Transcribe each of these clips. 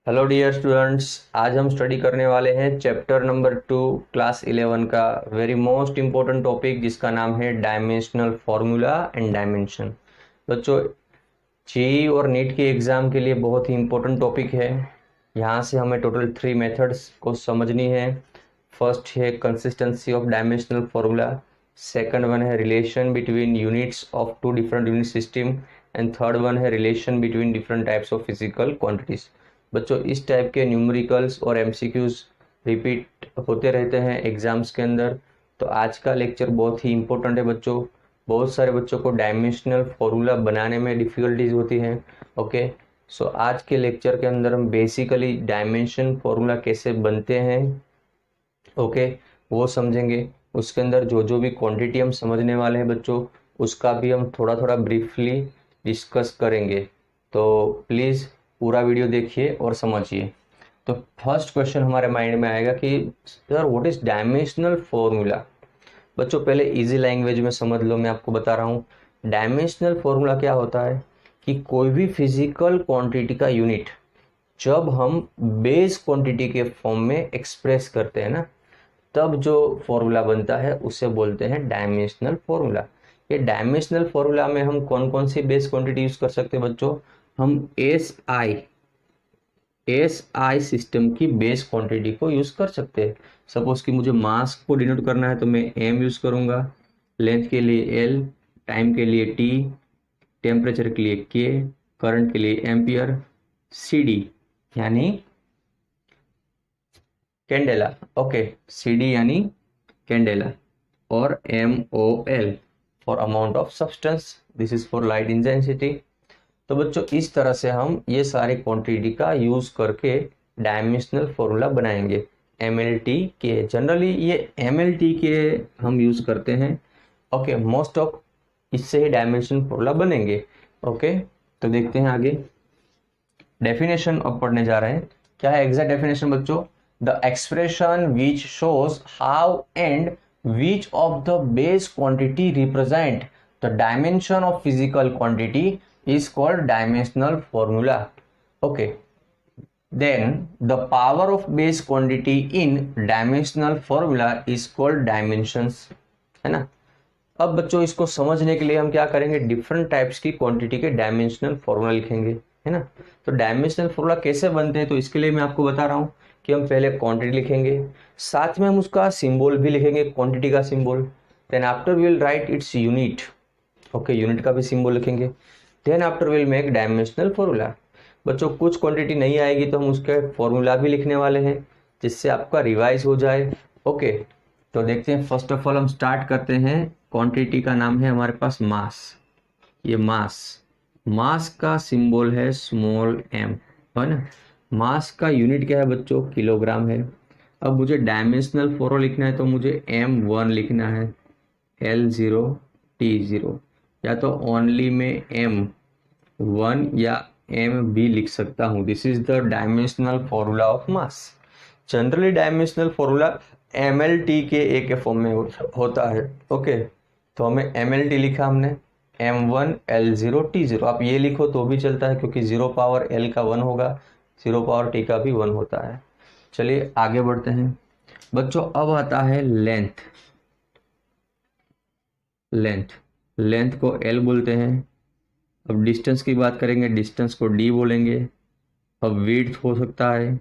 Hello dear students, आज हम study करने वाले हैं चैप्टर नंबर 2 क्लास 11 का वेरी मोस्ट इम्पोर्टेंट टॉपिक जिसका नाम है डायमेंशनल फार्मूला एंड डायमेंशन। बच्चों, जेईई और नीट के एग्ज़ाम के लिए बहुत ही इम्पोर्टेंट टॉपिक है। यहाँ से हमें टोटल 3 मेथड्स को समझनी है। फर्स्ट है consistency of dimensional formula, second one है relation between units of two different unit system and third one है relation between different types of physical quantities. बच्चों, इस टाइप के न्यूमेरिकल्स और एमसीक्यूज रिपीट होते रहते हैं एग्जाम्स के अंदर, तो आज का लेक्चर बहुत ही इम्पोर्टेंट है बच्चों। बहुत सारे बच्चों को डायमेंशनल फॉर्मूला बनाने में डिफ़िकल्टीज होती हैं। ओके, सो आज के लेक्चर के अंदर हम बेसिकली डायमेंशन फॉर्मूला कैसे बनते हैं, ओके, वो समझेंगे। उसके अंदर जो जो भी क्वांटिटी हम समझने वाले हैं बच्चों, उसका भी हम थोड़ा थोड़ा ब्रीफली डिस्कस करेंगे। तो प्लीज़ पूरा वीडियो देखिए और समझिए। तो फर्स्ट क्वेश्चन हमारे माइंड में आएगा कि sir what is dimensional formula. बच्चों, पहले इजी लैंग्वेज में समझ लो, मैं आपको बता रहा हूँ। डायमेंशनल फॉर्मूला क्या होता है कि कोई भी फिजिकल क्वांटिटी का यूनिट जब हम बेस क्वांटिटी के फॉर्म में एक्सप्रेस करते हैं ना, तब जो फॉर्मूला बनता है उसे बोलते हैं डायमेंशनल फॉर्मूला। ये डायमेंशनल फॉर्मूला में हम कौन कौन सी बेस क्वांटिटी यूज कर सकते हैं बच्चों? हम एस आई सिस्टम की बेस क्वांटिटी को यूज कर सकते हैं। सपोज कि मुझे मास को डिनोट करना है तो मैं एम यूज करूंगा, लेंथ के लिए एल, टाइम के लिए टी, टेम्परेचर के लिए के, करंट के लिए एम्पियर, सी डी यानी कैंडेला। ओके, सी डी यानी कैंडेला, और M O L for amount of substance, this is for light intensity. तो बच्चों, इस तरह से हम ये सारी क्वांटिटी का यूज करके डायमेंशनल फॉर्मूला बनाएंगे। एम एल टी के, जनरली ये एम एल टी के हम यूज करते हैं। ओके, मोस्ट ऑफ इससे ही डायमेंशन फॉर्मूला बनेंगे। ओके, तो देखते हैं आगे। डेफिनेशन अब पढ़ने जा रहे हैं। क्या है एग्जैक्ट डेफिनेशन बच्चों? The expression which shows how and which of the base quantity represent the dimension of physical quantity is called dimensional formula. Okay, then the power of base quantity in dimensional formula is called dimensions, है ना। अब बच्चों, इसको समझने के लिए हम क्या करेंगे, डिफरेंट टाइप्स की क्वांटिटी के डायमेंशनल फॉर्मूला लिखेंगे, है ना। तो डायमेंशनल फॉर्मूला कैसे बनते हैं, तो इसके लिए मैं आपको बता रहा हूँ कि हम पहले क्वांटिटी लिखेंगे, साथ में हम उसका सिंबल भी लिखेंगे, क्वांटिटी का symbol. Then after we will write its unit. Okay, unit का भी सिंबल लिखेंगे। Then after will make dimensional formula. बच्चों, कुछ क्वांटिटी नहीं आएगी तो हम उसके फॉर्मूला भी लिखने वाले हैं, जिससे आपका रिवाइज हो जाए। ओके, तो देखते हैं। फर्स्ट ऑफ ऑल हम स्टार्ट करते हैं। क्वांटिटी का नाम है हमारे पास मास। ये मास, मास का सिंबल है स्मॉल एम, है ना। मास का यूनिट क्या है बच्चों? किलोग्राम है। अब मुझे डायमेंशनल फॉर्मूला लिखना है तो मुझे M1 लिखना है, L0 T0, या तो ओनली में M1 या MB लिख सकता हूँ। This is the dimensional formula of mass. Generally dimensional formula MLT के ए के फॉर्म में होता है। ओके, तो हमें MLT लिखा हमने, M1 L0 T0। आप ये लिखो तो भी चलता है, क्योंकि 0 पावर L का 1 होगा, 0 पावर T का भी 1 होता है। चलिए आगे बढ़ते हैं बच्चों। अब आता है लेंथ। लेंथ लेंथ को L बोलते हैं। अब डिस्टेंस की बात करेंगे, डिस्टेंस को D बोलेंगे। अब विड्थ हो सकता है,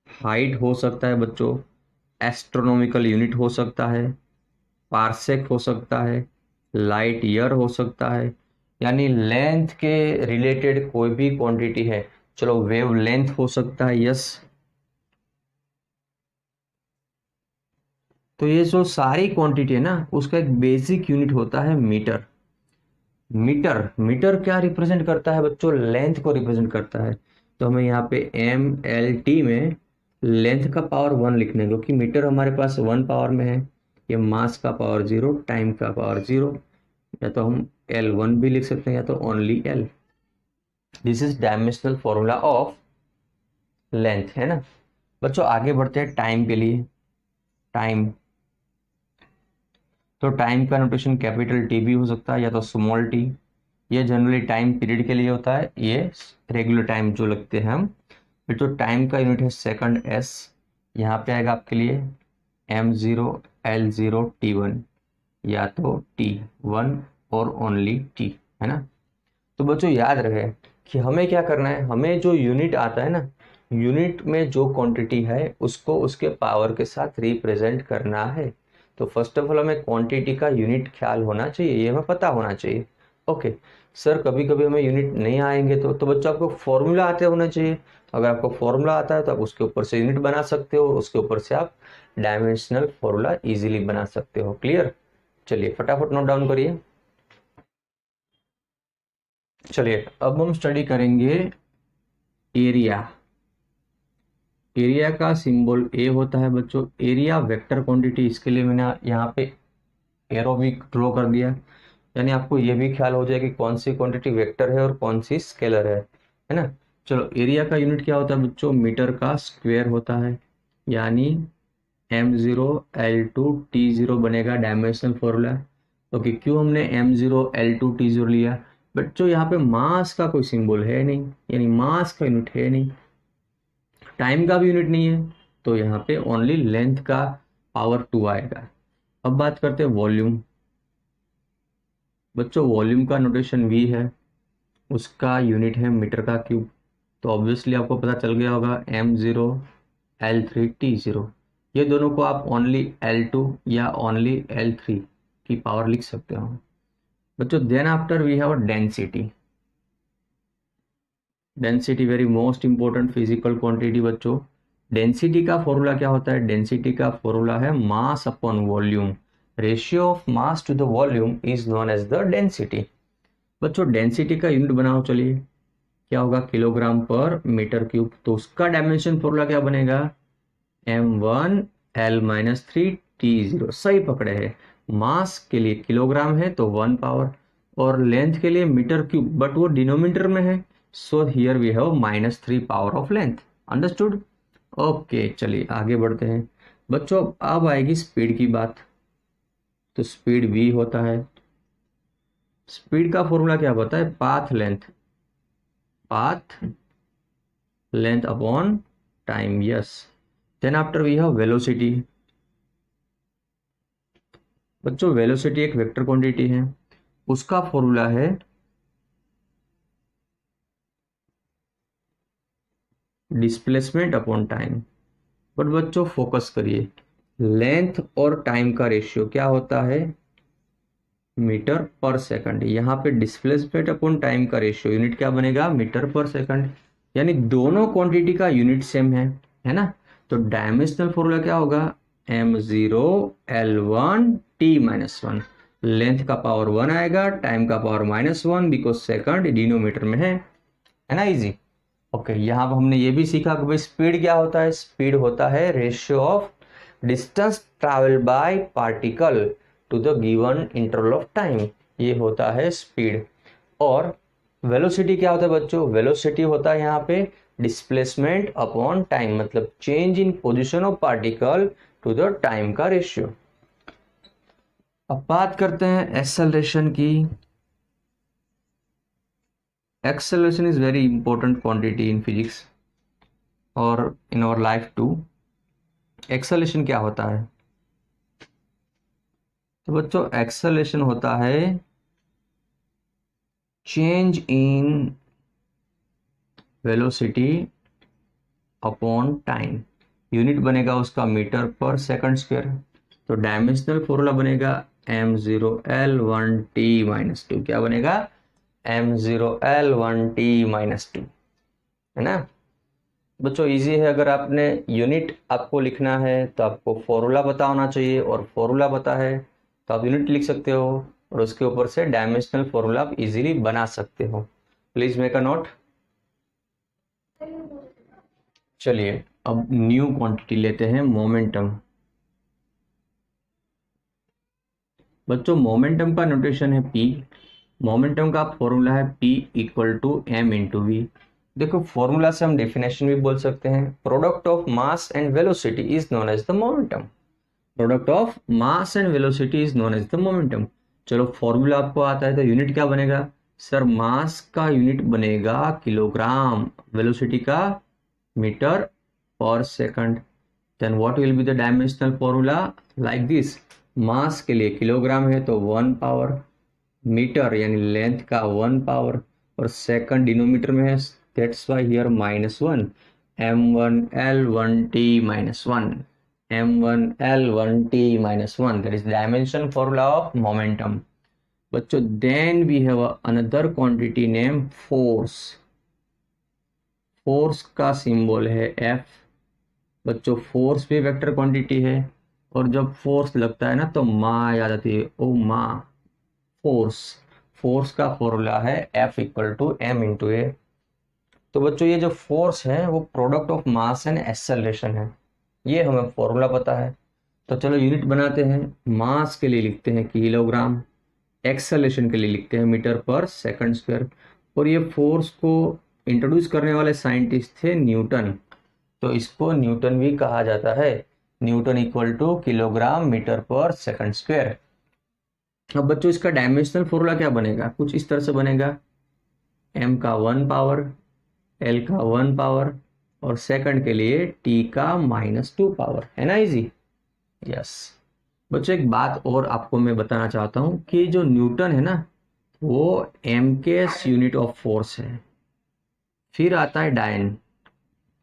हाइट हो सकता है बच्चों, एस्ट्रोनॉमिकल यूनिट हो सकता है, पार्सेक हो सकता है, लाइट ईयर हो सकता है। यानी लेंथ के रिलेटेड कोई भी क्वांटिटी है। चलो, वेव लेंथ हो सकता है, यस। तो ये जो सारी क्वांटिटी है ना, उसका एक बेसिक यूनिट होता है मीटर। मीटर मीटर क्या रिप्रेजेंट करता है बच्चों? लेंथ को रिप्रेजेंट करता है। तो हमें यहाँ पे MLT में लेंथ का पावर 1 लिखने, क्योंकि मीटर हमारे पास 1 पावर में है। ये मास का पावर 0, टाइम का पावर 0, या तो हम L1 भी लिख सकते हैं या तो only L। This is dimensional formula of length, है ना। बच्चों, आगे बढ़ते हैं टाइम के लिए। टाइम, तो टाइम का नोटेशन कैपिटल T भी हो सकता है या तो स्मॉल t। ये जनरली टाइम पीरियड के लिए होता है, ये रेगुलर टाइम जो लगते हैं हम। फिर जो टाइम का यूनिट है सेकंड एस, यहाँ पे आएगा आपके लिए m0 l0 t1, या तो t1 और ओनली t, है ना। तो बच्चों याद रहे कि हमें क्या करना है, हमें जो यूनिट आता है ना, यूनिट में जो क्वांटिटी है उसको उसके पावर के साथ रिप्रेजेंट करना है। तो फर्स्ट ऑफ ऑल हमें क्वांटिटी का यूनिट ख्याल होना चाहिए, ये हमें पता होना चाहिए। ओके सर, कभी कभी हमें यूनिट नहीं आएंगे तो बच्चों आपको फॉर्मूला आते होना चाहिए। अगर आपको फॉर्मूला आता है तो आप उसके ऊपर से यूनिट बना सकते हो, उसके ऊपर से आप डायमेंशनल फॉर्मूला इजीली बना सकते हो। क्लियर? चलिए फटाफट नोट डाउन करिए। चलिए अब हम स्टडी करेंगे एरिया। एरिया का सिंबल ए होता है बच्चों। एरिया वेक्टर क्वांटिटी, इसके लिए मैंने यहाँ पे एरो भी ड्रॉ कर दिया, यानी आपको ये भी ख्याल हो जाए कि कौन सी क्वांटिटी वेक्टर है और कौन सी स्केलर है ना। चलो एरिया का यूनिट क्या होता है बच्चों, मीटर का स्क्वायर होता है, यानी m0 l2 t0 बनेगा डायमेंशनल फॉर्मूला। ओके, क्यों हमने m0 l2 t0 लिया बच्चों, यहाँ पे मास का कोई सिंबल है नहीं, यानी मास का यूनिट है नहीं, टाइम का भी यूनिट नहीं है, तो यहाँ पे ओनली लेंथ का पावर 2 आएगा। अब बात करते हैं वॉल्यूम। बच्चों वॉल्यूम का नोटेशन v है, उसका यूनिट है मीटर का क्यूब। तो ऑब्वियसली आपको पता चल गया होगा m0 l3 t0, ये दोनों को आप ओनली l2 या ओनली l3 की पावर लिख सकते हो बच्चों। Then after we have density. Density very most important physical quantity बच्चों। डेंसिटी का फॉर्मूला क्या होता है, डेंसिटी का फॉर्मूला है mass upon volume. Ratio of mass to the volume is known as the density. बच्चों डेंसिटी का यूनिट बनाओ, चलिए क्या होगा, किलोग्राम पर मीटर क्यूब। तो उसका डायमेंशन फॉर्मूला क्या बनेगा, m1 l-3 t0। सही पकड़े हैं, मास के लिए किलोग्राम है तो 1 पावर, और लेंथ के लिए मीटर क्यूब, बट वो डिनोमिनेटर में है, so here we have -3 power of length. Understood? Okay चलिए आगे बढ़ते हैं बच्चों। अब आएगी स्पीड की बात। तो स्पीड v होता है। स्पीड का फॉर्मूला क्या होता है, path length upon time. Yes. Then after we have velocity. बच्चों वेलोसिटी एक वेक्टर क्वांटिटी है, उसका फॉर्मूला है डिस्प्लेसमेंट अपॉन टाइम। बट बच्चों फोकस करिए, लेंथ और टाइम का रेशियो क्या होता है, मीटर पर सेकंड। यहाँ पे डिस्प्लेसमेंट अपॉन टाइम का रेशियो यूनिट क्या बनेगा, मीटर पर सेकंड, यानी दोनों क्वांटिटी का यूनिट सेम है ना। तो डायमेंशनल फॉर्मूला क्या होगा, m0 l1 t-1। लेंथ का पावर 1 आएगा, टाइम का पावर -1, बिकॉज सेकंड डिनोमीटर में है ना। इजी। ओके यहाँ पर हमने ये भी सीखा कि भाई स्पीड क्या होता है, स्पीड होता है ratio of distance travel by particle to the given interval of time, ये होता है स्पीड। और वेलोसिटी क्या होता है बच्चों, वेलोसिटी होता है यहाँ पे डिस्प्लेसमेंट अपॉन टाइम, मतलब change in position of particle to the time का रेशियो। अब बात करते हैं एक्सेलरेशन की। Acceleration is very important quantity in physics और in our life too. Acceleration क्या होता है, तो बच्चों एक्सेलरेशन होता है change in velocity upon time. Unit बनेगा उसका मीटर पर सेकंड स्क्वायर। तो डायमेंशनल फॉर्मूला बनेगा m0 l1 t-2। क्या बनेगा, m0 l1 t-2, है ना बच्चों। इजी है, अगर आपने यूनिट आपको लिखना है तो आपको फॉर्मूला पता होना चाहिए, और फॉर्मूला पता है तो आप यूनिट लिख सकते हो, और उसके ऊपर से डायमेंशनल फॉर्मूला आप इजीली बना सकते हो। Please make a note. चलिए अब न्यू क्वांटिटी लेते हैं, मोमेंटम। बच्चों मोमेंटम का नोटेशन है p। मोमेंटम का फॉर्मूला है p = m×v। देखो फॉर्मूला से हम डेफिनेशन भी बोल सकते हैं, product of mass and velocity is known as the momentum. Product of mass and velocity is known as the momentum. चलो फॉर्मूला आपको आता है तो यूनिट क्या बनेगा, सर मास का यूनिट बनेगा किलोग्राम, वेलोसिटी का मीटर पर second. Then what will be the dimensional formula? Like this, mass के लिए किलोग्राम है तो 1 पावर, मीटर यानी लेंथ का 1 पावर, और सेकंड डिनोमीटर में है, that's why here -1, m1l1t -1, m1l1t -1, that is dimension formula of momentum. बच्चों then we have another quantity name force. Force का सिंबल है F। बच्चों फोर्स भी वेक्टर क्वांटिटी है, और जब फोर्स लगता है ना तो माँ याद आती है, ओ माँ, फोर्स। फोर्स का फॉर्मूला है F = m×a। तो बच्चों ये जो फोर्स है वो product of mass and acceleration है, ये हमें फॉर्मूला पता है। तो चलो यूनिट बनाते हैं। मास के लिए लिखते हैं किलोग्राम, एक्सेलरेशन के लिए लिखते हैं मीटर पर सेकंड स्क्वायर। और ये फोर्स को इंट्रोड्यूस करने वाले साइंटिस्ट थे न्यूटन, तो इसको न्यूटन भी कहा जाता है। न्यूटन = किलोग्राम मीटर पर सेकंड स्क्वायर। अब बच्चों इसका डायमेंशनल फॉर्मूला क्या बनेगा? कुछ इस तरह से बनेगा, m का 1 पावर, l का 1 पावर, और सेकंड के लिए t का -2 पावर, है ना इजी? यस। बच्चों एक बात और आपको मैं बताना चाहता हूं कि जो न्यूटन है ना वो MKS यूनिट ऑफ फोर्स है। फिर आता है डायन,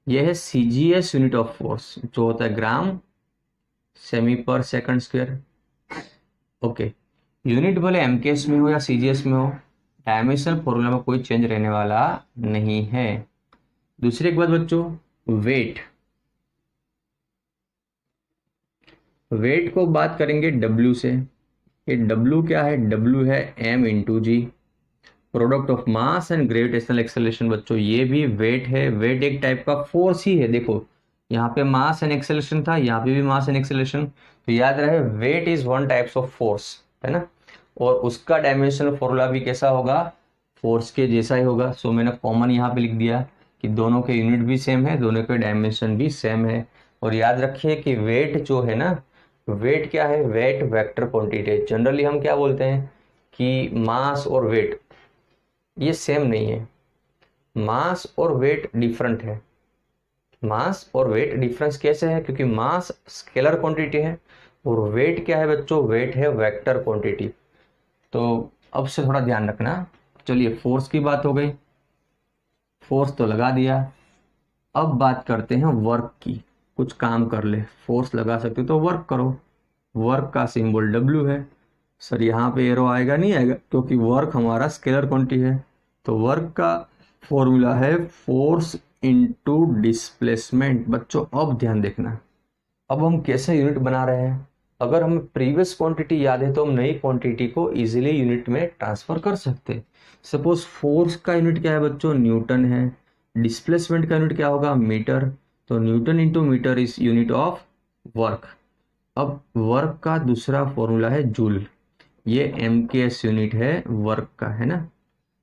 यह है CGS यूनिट ऑफ फोर्स, जो होता है ग्राम सेमी पर सेकंड स्क्वायर। ओके, यूनिट भले MKS में हो या CGS में हो, डायमेंशनल फॉर्मूला में कोई चेंज रहने वाला नहीं है। दूसरी एक बात बच्चों, वेट। वेट को बात करेंगे W से। ये W क्या है? W है m×g, product of mass and gravitational acceleration. बच्चों ये भी वेट है, वेट एक टाइप का फोर्स ही है। देखो यहाँ पे मास एंड एक्सेलरेशन था, यहाँ पे भी मास एंड एक्सेलरेशन, तो याद रहे weight is one types of force, है ना। और उसका डायमेंशनल फॉर्मूला भी कैसा होगा? फोर्स के जैसा ही होगा। सो मैंने कॉमन यहाँ पे लिख दिया कि दोनों के यूनिट भी सेम है, दोनों के डायमेंशन भी सेम है। और याद रखिए कि वेट जो है ना, वेट क्या है? Weight vector quantity. जनरली हम क्या बोलते हैं कि मास और वेट ये सेम नहीं है, मास और वेट डिफरेंट है। मास और वेट डिफरेंस कैसे है? क्योंकि मास स्केलर क्वांटिटी है और वेट क्या है बच्चों? वेट है वेक्टर क्वांटिटी। तो अब से थोड़ा ध्यान रखना। चलिए फोर्स की बात हो गई, फोर्स तो लगा दिया। अब बात करते हैं वर्क की। कुछ काम कर ले, फोर्स लगा सकते हो तो वर्क करो। वर्क का सिंबल W है। सर यहाँ पे एरो आएगा? नहीं आएगा, क्योंकि वर्क हमारा स्केलर क्वांटिटी है। तो वर्क का फॉर्मूला है फोर्स इनटू डिस्प्लेसमेंट। बच्चों अब ध्यान देखना, अब हम कैसे यूनिट बना रहे हैं। अगर हमें प्रीवियस क्वांटिटी याद है तो हम नई क्वांटिटी को इजीली यूनिट में ट्रांसफर कर सकते। सपोज फोर्स का यूनिट क्या है बच्चों? न्यूटन है। डिस्प्लेसमेंट का यूनिट क्या होगा? मीटर। तो newton into metre is unit of work. अब वर्क का दूसरा फॉर्मूला है जूल, ये MKS यूनिट है वर्क का, है ना।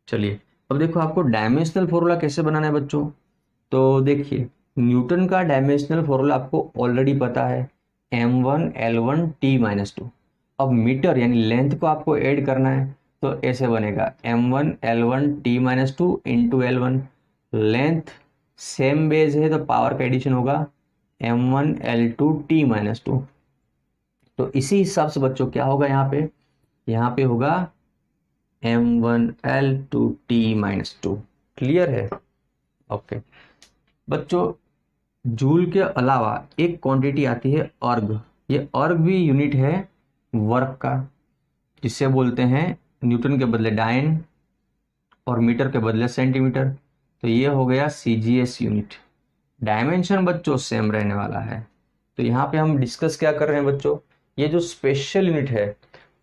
चलिए अब देखो आपको डायमेंशनल फॉर्मूला कैसे बनाना है बच्चों। तो देखिए न्यूटन का डायमेंशनल फॉर्मूला आपको ऑलरेडी पता है, m1l1t-2। अब मीटर यानी लेंथ को आपको ऐड करना है, तो ऐसे बनेगा m1l1t-2 into L1। Length same base है तो पावर का एडिशन होगा m1l2t-2। तो इसी हिसाब से बच्चों क्या होगा यहाँ पे होगा m1l2t-2। क्लियर है? ओके बच्चों, जूल के अलावा एक क्वांटिटी आती है अर्ग। ये अर्ग भी यूनिट है वर्क का, जिसे बोलते हैं न्यूटन के बदले डायन और मीटर के बदले सेंटीमीटर। तो ये हो गया CGS यूनिट। डायमेंशन बच्चों सेम रहने वाला है। तो यहाँ पे हम डिस्कस क्या कर रहे हैं बच्चों? ये जो स्पेशल यूनिट है,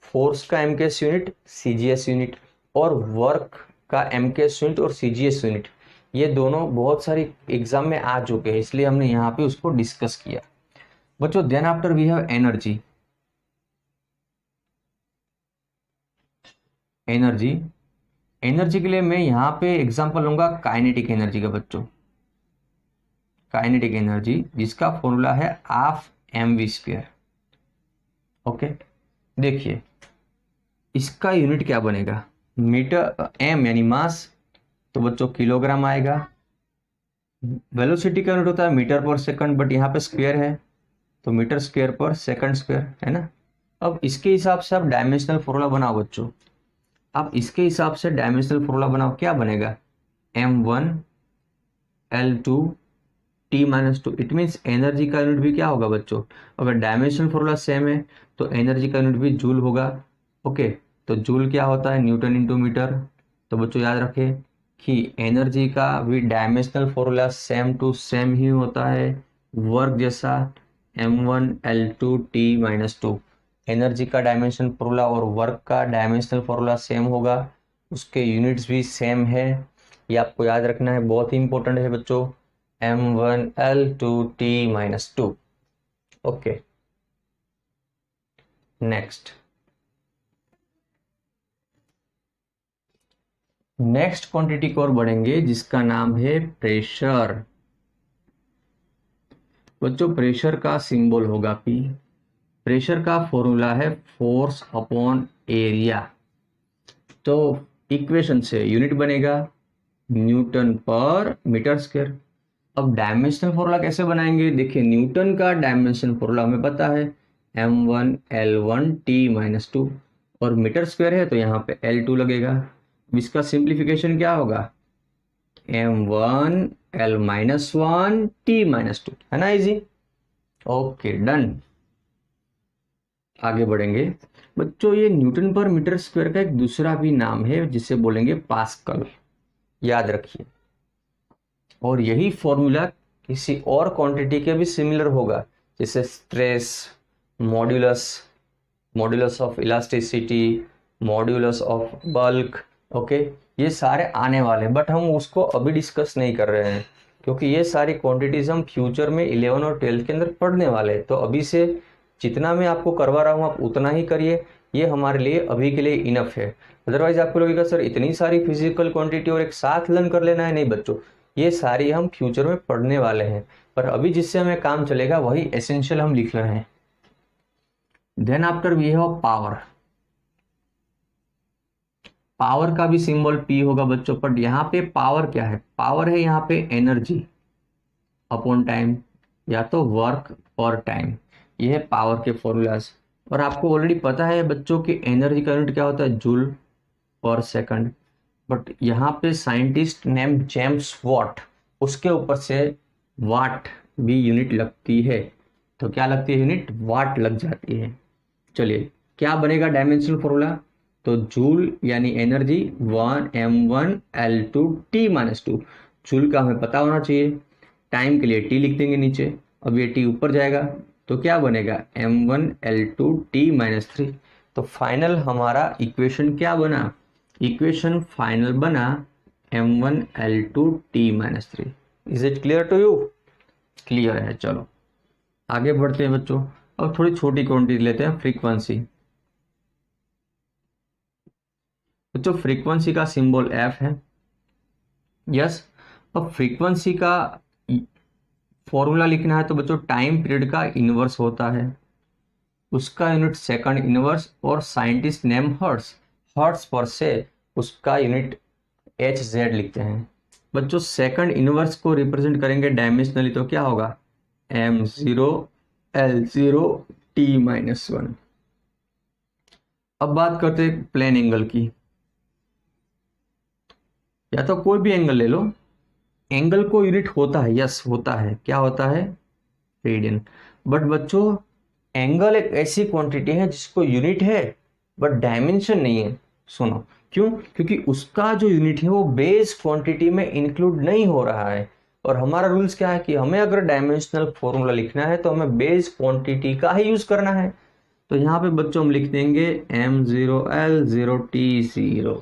फोर्स का MKS यूनिट, CGS यूनिट, और वर्क का MKS यूनिट और CGS यूनिट, ये दोनों बहुत सारी एग्जाम में आ चुके हैं, इसलिए हमने यहाँ पे उसको डिस्कस किया बच्चों। Then after we have energy. Energy energy के लिए मैं यहाँ पे एग्जांपल लूंगा काइनेटिक एनर्जी का बच्चों। काइनेटिक एनर्जी जिसका फॉर्मूला है हाफ mv²। ओके देखिए इसका यूनिट क्या बनेगा? मीटर एम यानी मास, तो बच्चों किलोग्राम आएगा। वेलोसिटी का यूनिट होता है मीटर पर सेकंड, बट यहाँ पे स्क्वायर है तो मीटर स्क्वायर पर सेकंड स्क्वायर, है ना। अब इसके हिसाब से आप डायमेंशनल फॉर्मूला बनाओ बच्चों। आप इसके हिसाब से डायमेंशनल फॉर्मूला बनाओ, क्या बनेगा, m1 L2 T-2। It means energy का यूनिट भी क्या होगा बच्चों, अगर डायमेंशनल फॉर्मूला सेम है तो एनर्जी का यूनिट भी जूल होगा। ओके, तो जूल क्या होता है, न्यूटन इंटू मीटर। तो बच्चों याद रखें कि एनर्जी का भी dimensional formula same to same ही होता है, वर्क जैसा, m1L2T-2। एनर्जी का डायमेंशन फॉर्मूला और वर्क का डायमेंशनल फॉर्मूला सेम होगा, उसके यूनिट्स भी सेम है। ये आपको याद रखना है, बहुत ही इंपॉर्टेंट है बच्चों, m1L2T-2। ओके, नेक्स्ट क्वांटिटी की ओर बढ़ेंगे जिसका नाम है प्रेशर। बच्चों प्रेशर का सिंबल होगा P। प्रेशर का फॉर्मूला है फोर्स अपॉन एरिया। तो इक्वेशन से यूनिट बनेगा न्यूटन पर मीटर स्क्वायर। अब डायमेंशनल फॉर्मूला कैसे बनाएंगे, देखिए न्यूटन का डायमेंशन फॉर्मूला हमें पता है m1L1T-2, और मीटर स्क्वायर है तो यहाँ पे L2 लगेगा। इसका सिंप्लीफिकेशन क्या होगा, m1L-1T-2, है ना, इजी। ओके डन, आगे बढ़ेंगे बच्चों। ये न्यूटन पर मीटर स्क्वायर का एक दूसरा भी नाम है जिसे बोलेंगे पास्कल, याद रखिए। और यही फॉर्मूला किसी और क्वांटिटी के भी सिमिलर होगा, जैसे stress, modulus, modulus of elasticity, modulus of bulk. Okay, ये सारे आने वाले, बट हम उसको अभी डिस्कस नहीं कर रहे हैं क्योंकि ये सारी क्वांटिटीज हम फ्यूचर में 11 और 12 के अंदर पढ़ने वाले हैं। तो अभी से जितना मैं आपको करवा रहा हूँ आप उतना ही करिए, ये हमारे लिए अभी के लिए इनफ है। अदरवाइज आपको लगेगा सर इतनी सारी फिजिकल क्वांटिटी और एक साथ लर्न कर लेना है, नहीं बच्चों, ये सारी हम फ्यूचर में पढ़ने वाले हैं, पर अभी जिससे हमें काम चलेगा वही एसेंशियल हम लिख रहे हैं। Then after we have power. Power का भी सिंबल P होगा बच्चों, बट यहाँ पे पावर क्या है, पावर है यहाँ पे एनर्जी अपॉन टाइम, या तो वर्क और टाइम, ये है पावर के फॉर्मूलाज। और आपको ऑलरेडी पता है बच्चों की एनर्जी का यूनिट क्या होता है, जूल पर सेकंड, बट यहाँ पे साइंटिस्ट नेम जेम्स वॉट, उसके ऊपर से वाट भी यूनिट लगती है। तो क्या लगती है यूनिट, वाट लग जाती है। चलिए क्या बनेगा डायमेंशनल फॉर्मूला, तो जूल यानी एनर्जी 1m1L2T-2। जूल का हमें पता होना चाहिए, टाइम के लिए T लिख देंगे नीचे, अब ये T ऊपर जाएगा तो क्या बनेगा m1L2T-3। तो फाइनल हमारा इक्वेशन क्या बना, इक्वेशन फाइनल बना m1L2T-3। Is it clear to you, clear है। चलो आगे बढ़ते हैं बच्चों। अब थोड़ी छोटी क्वांटिटी लेते हैं, फ्रीक्वेंसी। बच्चों फ्रीक्वेंसी का सिंबल F है, यस। अब फ्रीक्वेंसी का फॉर्मूला लिखना है तो बच्चों टाइम पीरियड का इनवर्स होता है, उसका यूनिट सेकंड इनवर्स, और साइंटिस्ट नेम हर्ट्स, हर्ट्स पर से उसका यूनिट HZ लिखते हैं। बच्चों सेकंड इनवर्स को रिप्रेजेंट करेंगे डायमेंशनली तो क्या होगा, m0L0T-1। अब बात करते हैं प्लेन एंगल की, या तो कोई भी एंगल ले लो, एंगल को यूनिट होता है, यस होता है, क्या होता है, रेडियन। बट बच्चों एंगल एक ऐसी क्वांटिटी है जिसको यूनिट है बट डायमेंशन नहीं है। सुनो क्यों, क्योंकि उसका जो यूनिट है वो बेस क्वांटिटी में इंक्लूड नहीं हो रहा है, और हमारा रूल्स क्या है कि हमें अगर डायमेंशनल फॉर्मूला लिखना है तो हमें बेस क्वांटिटी का ही यूज करना है। तो यहाँ पे बच्चों हम लिख देंगे m0L0T0।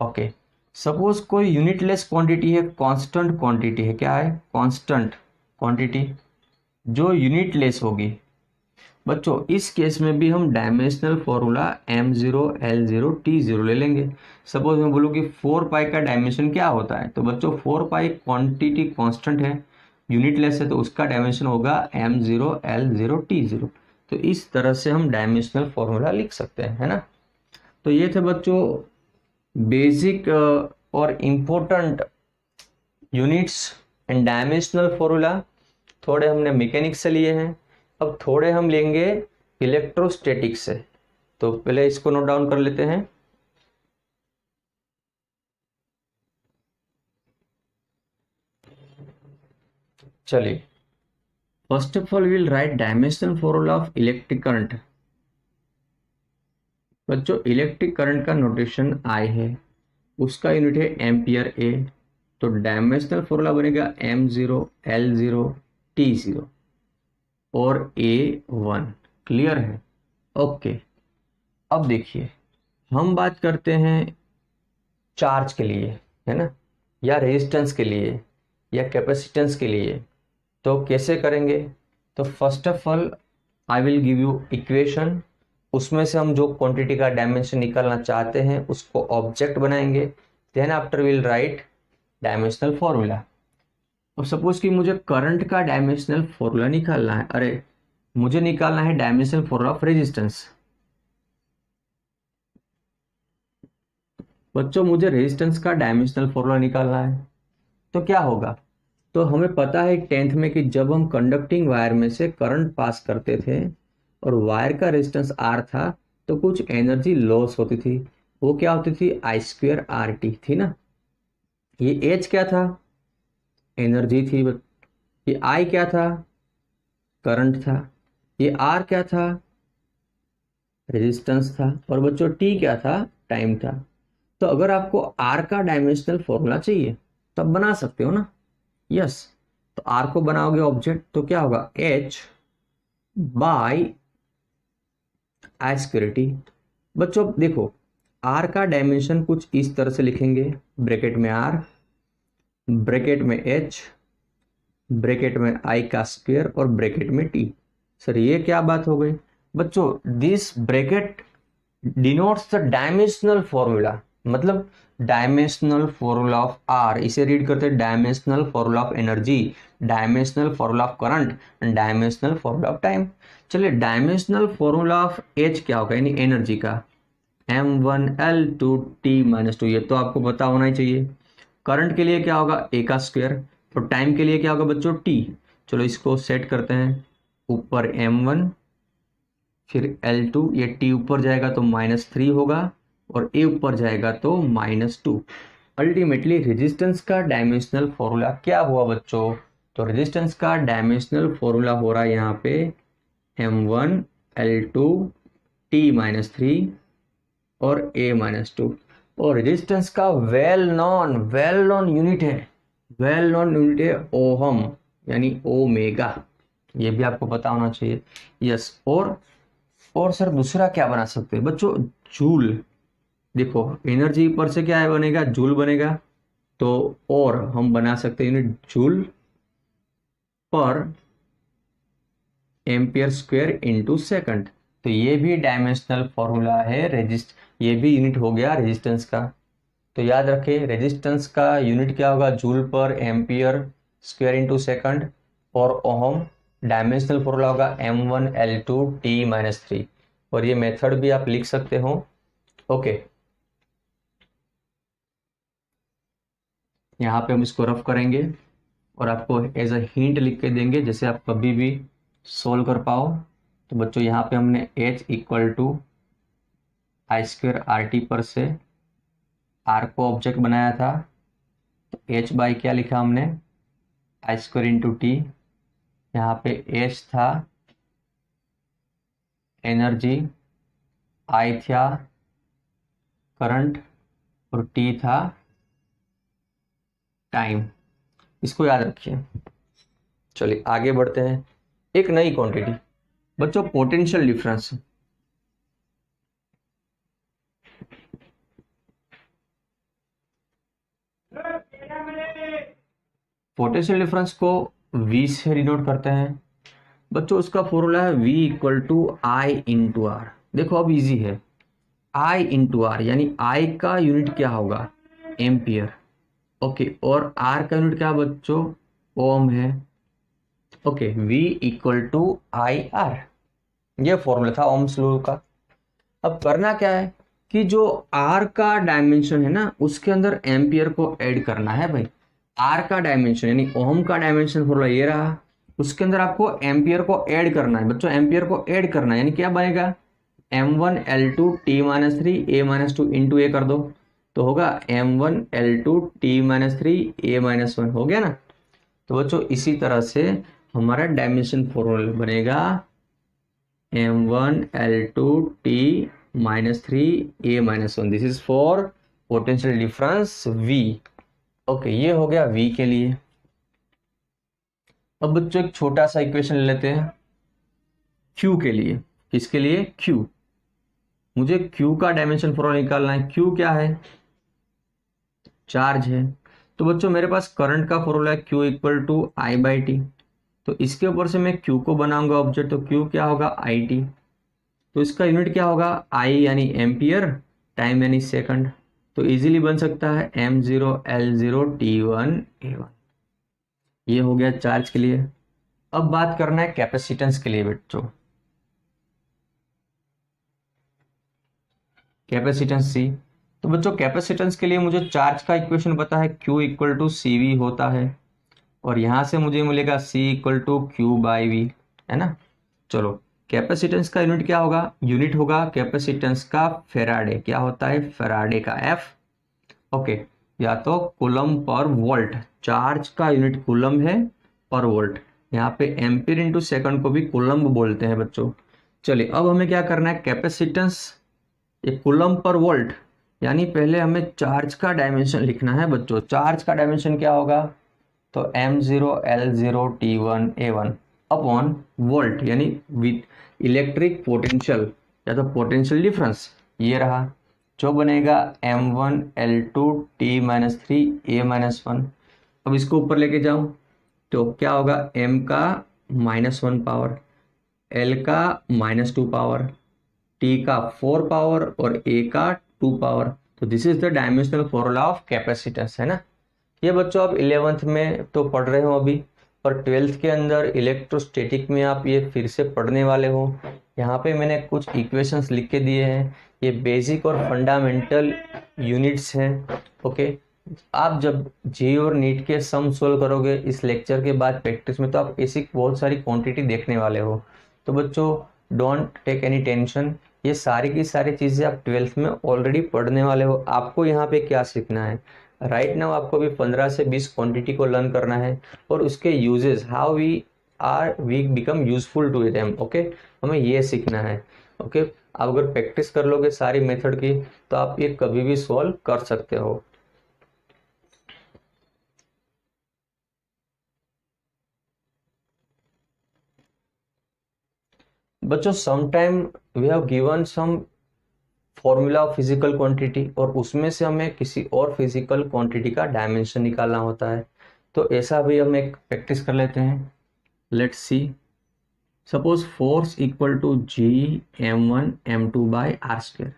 ओके, सपोज कोई यूनिटलेस क्वांटिटी है, कांस्टेंट क्वांटिटी है, क्या है, कांस्टेंट क्वांटिटी जो यूनिटलेस होगी। बच्चों इस केस में भी हम डायमेंशनल फॉर्मूला m0L0T0 ले लेंगे। सपोज मैं बोलूँ कि 4 पाई का डायमेंशन क्या होता है, तो बच्चों 4 पाई क्वांटिटी कांस्टेंट है, यूनिटलेस है, तो उसका डायमेंशन होगा m0L0T0। तो इस तरह से हम डायमेंशनल फॉर्मूला लिख सकते हैं, है ना। तो ये थे बच्चों बेसिक और important units and dimensional formula थोड़े हमने मैकेनिक्स से लिए हैं, अब थोड़े हम लेंगे इलेक्ट्रोस्टैटिक्स से। तो पहले इसको नोट डाउन कर लेते हैं। चलिए, first of all will write dimensional formula of electric current. बच्चों इलेक्ट्रिक करंट का नोटेशन आई है, उसका यूनिट है एम्पियर ए। तो डायमेंशनल फॉर्मूला बनेगा M0 L0 T0 और A1। क्लियर है? ओके। अब देखिए, हम बात करते हैं चार्ज के लिए, है ना, या रेजिस्टेंस के लिए या कैपेसिटेंस के लिए। तो कैसे करेंगे? तो first of all I will give you equation, उसमें से हम जो क्वांटिटी का डायमेंशन निकालना चाहते हैं उसको ऑब्जेक्ट बनाएंगे, then after will write dimensional formula. अब सपोज कि मुझे करंट का डायमेंशनल फॉर्मूला निकालना है, अरे मुझे निकालना है डायमेंशनल फॉर्मूला ऑफ रेजिस्टेंस। बच्चों मुझे रेजिस्टेंस का डायमेंशनल फॉर्मूला निकालना है, तो क्या होगा? तो हमें पता है 10th में कि जब हम कंडक्टिंग वायर में से करंट पास करते थे और वायर का रेजिस्टेंस R था, तो कुछ एनर्जी लॉस होती थी। वो क्या होती थी? I2RT थी ना। ये H क्या था? एनर्जी थी। ये I क्या था? करंट था। ये R क्या था? रेजिस्टेंस था। और बच्चों T क्या था? टाइम था। तो अगर आपको R का डायमेंशनल फॉर्मूला चाहिए तब बना सकते हो ना। यस। तो R को बनाओगे ऑब्जेक्ट, तो क्या होगा? H by I square T. बच्चों देखो, R का डायमेंशन कुछ इस तरह से लिखेंगे, ब्रैकेट में R, ब्रैकेट में H, ब्रैकेट में I का स्क्वायर और ब्रैकेट में T। सर ये क्या बात हो गई? बच्चों this bracket denotes the dimensional formula, मतलब डायमेंशनल फॉर्मूला ऑफ आर। इसे रीड करते हैं dimensional formula of energy, dimensional formula of current and dimensional formula of time. चलिए, डायमेंशनल फॉर्मूला ऑफ एच क्या होगा, यानी एनर्जी का? M1L2T-2। ये तो आपको पता होना ही चाहिए। करंट के लिए क्या होगा? ए का स्क्वायर। और टाइम के लिए क्या होगा बच्चों? टी। चलो इसको सेट करते हैं। ऊपर M1 फिर L2, ये T ऊपर जाएगा तो -3 होगा और A ऊपर जाएगा तो -2। अल्टीमेटली रेजिस्टेंस का डायमेंशनल फॉर्मूला क्या हुआ बच्चों? तो रेजिस्टेंस का डायमेंशनल फॉर्मूला हो रहा है यहाँ पे M1L2T-3 और A-2। और रेजिस्टेंस का वेल नॉन यूनिट है ओहम, यानी ओमेगा। ये भी आपको पता होना चाहिए। यस। और सर दूसरा क्या बना सकते हैं बच्चों? जूल। देखो एनर्जी पर से क्या है बनेगा? जूल बनेगा। तो और हम बना सकते हैं यूनिट जूल पर एम्पियर स्क्वायर इनटू सेकंड। तो ये भी डायमेंशनल फॉर्मूला है ये भी यूनिट हो गया रेजिस्टेंस का। तो याद रखें, रेजिस्टेंस का यूनिट क्या होगा? जूल पर एम्पियर स्क्वायर इनटू सेकंड। और ओहम डायमेंशनल फॉर्मूला होगा M1L2T-3। और ये मेथड भी आप लिख सकते हो। ओके, यहाँ पे हम इसको रफ करेंगे और आपको एज अ हिंट लिख के देंगे, जैसे आप कभी भी सोल्व कर पाओ। तो बच्चों यहाँ पे हमने H = I2RT पर से R को ऑब्जेक्ट बनाया था। तो H बाई क्या लिखा हमने? I2 into T. यहाँ पे H था एनर्जी, I था करंट और T था टाइम। इसको याद रखिए। चलिए आगे बढ़ते हैं। एक नई क्वांटिटी बच्चों, पोटेंशियल डिफरेंस। पोटेंशियल डिफरेंस को V से डिनोट करते हैं बच्चों। उसका फॉर्मूला है V = I इंटू आर। देखो अब इजी है, I इंटू आर, यानी I का यूनिट क्या होगा? एम्पियर। ओके, और R का यूनिट क्या बच्चों? ओम है। Okay, V = IR। ये फॉर्मूला था ओम्स लॉ का। अब करना क्या है कि जो आर का डायमेंशन है ना उसके अंदर एम्पियर को ऐड करना है भाई। आर का डायमेंशन यानी ओम का डायमेंशन फॉर्मूला ये रहा, उसके अंदर आपको एम्पियर को ऐड करना है बच्चों। एम्पियर को ऐड करना है यानी क्या बनेगा, M1L2 T-3 A-2 इंटू ए कर दो तो होगा M1L2 T-3 A-1 हो गया ना। तो बच्चों इसी तरह से हमारा डायमेंशन फॉर्मूला बनेगा M1L2 T-3 A-1। This is for potential difference V। Okay, ये हो गया V के लिए। अब बच्चों एक छोटा सा इक्वेशन ले लेते हैं Q के लिए। किसके लिए, Q। मुझे Q का डायमेंशन फॉर्मूला निकालना है। Q क्या है, चार्ज है। तो बच्चों मेरे पास करंट का फॉर्मूला है Q इक्वल टू I/T। तो इसके ऊपर से मैं Q को बनाऊंगा ऑब्जेक्ट, तो Q क्या होगा, IT। तो इसका यूनिट क्या होगा, I यानी एम्पियर, टाइम यानी सेकंड। तो इजीली बन सकता है M0L0 T1 A1। ये हो गया चार्ज के लिए। अब बात करना है कैपेसिटेंस के लिए बच्चों। Capacitance C। तो बच्चों कैपेसिटेंस के लिए मुझे चार्ज का इक्वेशन पता है, Q इक्वल टू CV होता है, और यहां से मुझे मिलेगा C इक्वल टू Q/V, है ना। चलो, कैपेसिटेंस का यूनिट क्या होगा, यूनिट होगा कैपेसिटेंस का फेराडे। क्या होता है, फेराडे का F। ओके, या तो कूलम पर वोल्ट, चार्ज का यूनिट कूलम है पर वोल्ट। यहाँ पे एम्पीयर इंटू सेकंड को भी कूलम बोलते हैं बच्चों। चलिए अब हमें क्या करना है, कैपेसिटेंस ये कूलम पर वोल्ट, यानी पहले हमें चार्ज का डायमेंशन लिखना है बच्चों। चार्ज का डायमेंशन क्या होगा, तो M0L0 T1 A1 upon volt यानी विद इलेक्ट्रिक पोटेंशियल या तो पोटेंशियल डिफरेंस, ये रहा जो बनेगा M1L2 T-3 A-1। अब इसको ऊपर लेके जाऊं तो क्या होगा, M का -1 पावर, L का -2 पावर, T का 4 पावर और A का 2 पावर। तो this is the dimensional formula of capacitance, है ना। ये बच्चों आप 11th में तो पढ़ रहे हो अभी, पर 12th के अंदर इलेक्ट्रोस्टैटिक में आप ये फिर से पढ़ने वाले हो। यहाँ पे मैंने कुछ इक्वेशंस लिख के दिए हैं, ये बेसिक और फंडामेंटल यूनिट्स हैं। ओके, आप जब जे और नीट के सम सोल्व करोगे इस लेक्चर के बाद प्रैक्टिस में, तो आप ऐसी बहुत सारी क्वांटिटी देखने वाले हो। तो बच्चों डोंट टेक एनी टेंशन, ये सारी की सारी चीज़ें आप 12th में ऑलरेडी पढ़ने वाले हो। आपको यहाँ पे क्या सीखना है, राइट नाउ आपको भी 15 से 20 क्वांटिटी को लर्न करना है, और उसके uses, how we become useful to them. Okay, हमें ये सीखना है। ओके, आप अगर प्रैक्टिस कर लोगे सारी मेथड की तो आप ये कभी भी सॉल्व कर सकते हो। बच्चों sometime we have given some formula of physical quantity, और उसमें से हमें किसी और फिजिकल क्वांटिटी का डायमेंशन निकालना होता है। तो ऐसा भी हम एक प्रैक्टिस कर लेते हैं। Let's see, suppose force equal to G M1 M2/r²।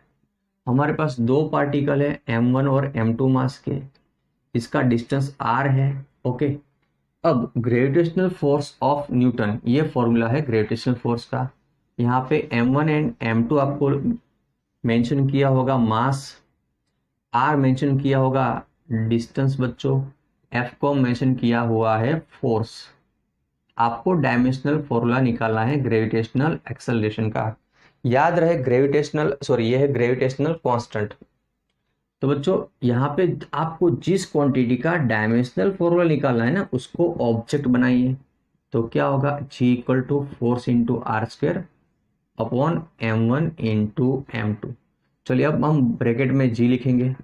हमारे पास दो पार्टिकल है M1 और M2 मास के, इसका डिस्टेंस r है। ओके, अब ग्रेविटेशनल फोर्स ऑफ न्यूटन, ये फॉर्मूला है ग्रेविटेशनल फोर्स का। यहाँ पे M1 एंड M2 आपको मेंशन किया होगा मास, R मेंशन किया होगा डिस्टेंस बच्चों, F को मेंशन किया हुआ है फोर्स। आपको डायमेंशनल फॉर्मूला निकालना है ग्रेविटेशनल एक्सेलरेशन का। याद रहे ग्रेविटेशनल, सॉरी ये है ग्रेविटेशनल कांस्टेंट। तो बच्चों यहाँ पे आपको जिस क्वांटिटी का डायमेंशनल फॉर्मूला निकालना है ना, उसको ऑब्जेक्ट बनाइए। तो क्या होगा, G equal to force into R² upon M1 into M2। चलिए अब हम ब्रैकेट में G लिखेंगे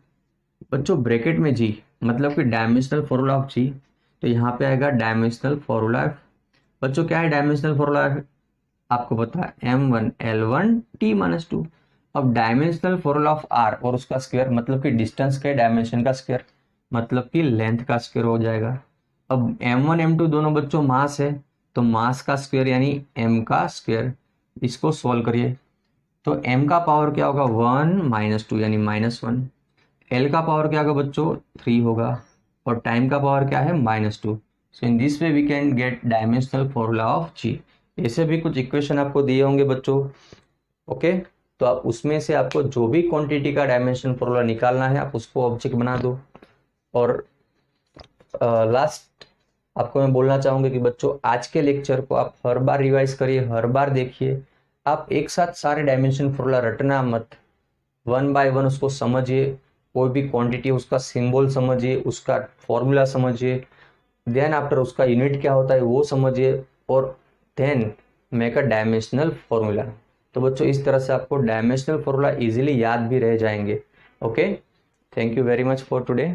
बच्चों। ब्रैकेट में G मतलब कि डायमेंशनल फॉर्मूला ऑफ G। तो यहाँ पे आएगा डायमेंशनल फॉर्मूला बच्चों। क्या है डायमेंशनल फॉर्मूला, आपको पता है M1L1 T-2। अब डायमेंशनल फॉर्मूला ऑफ R और उसका स्क्वायर, मतलब कि डिस्टेंस के डायमेंशन का स्क्वायर, मतलब कि लेंथ का स्क्वायर हो जाएगा। अब M1 M2 दोनों बच्चों मास है, तो मास का स्क्वायर यानी M का स्क्वायर। इसको सोल्व करिए तो M का पावर क्या होगा, 1 - 2 यानी -1। L का पावर क्या होगा बच्चों, 3 होगा, और टाइम का पावर क्या है, -2। So in this way we can get dimensional formula of G। ऐसे भी कुछ इक्वेशन आपको दिए होंगे बच्चों। ओके, तो आप उसमें से आपको जो भी क्वांटिटी का डायमेंशन फॉर्मूला निकालना है आप उसको ऑब्जेक्ट बना दो। और लास्ट आपको मैं बोलना चाहूंगा कि बच्चों आज के लेक्चर को आप हर बार रिवाइज करिए, हर बार देखिए। आप एक साथ सारे डायमेंशन फॉर्मूला रटना मत, वन बाय वन उसको समझिए, कोई भी क्वांटिटी उसका सिंबल समझिए, उसका फॉर्मूला समझिए, देन आफ्टर उसका यूनिट क्या होता है वो समझिए, और then make a dimensional formula. तो बच्चों इस तरह से आपको डायमेंशनल फॉर्मूला इजीली याद भी रह जाएंगे। Okay, thank you very much for today.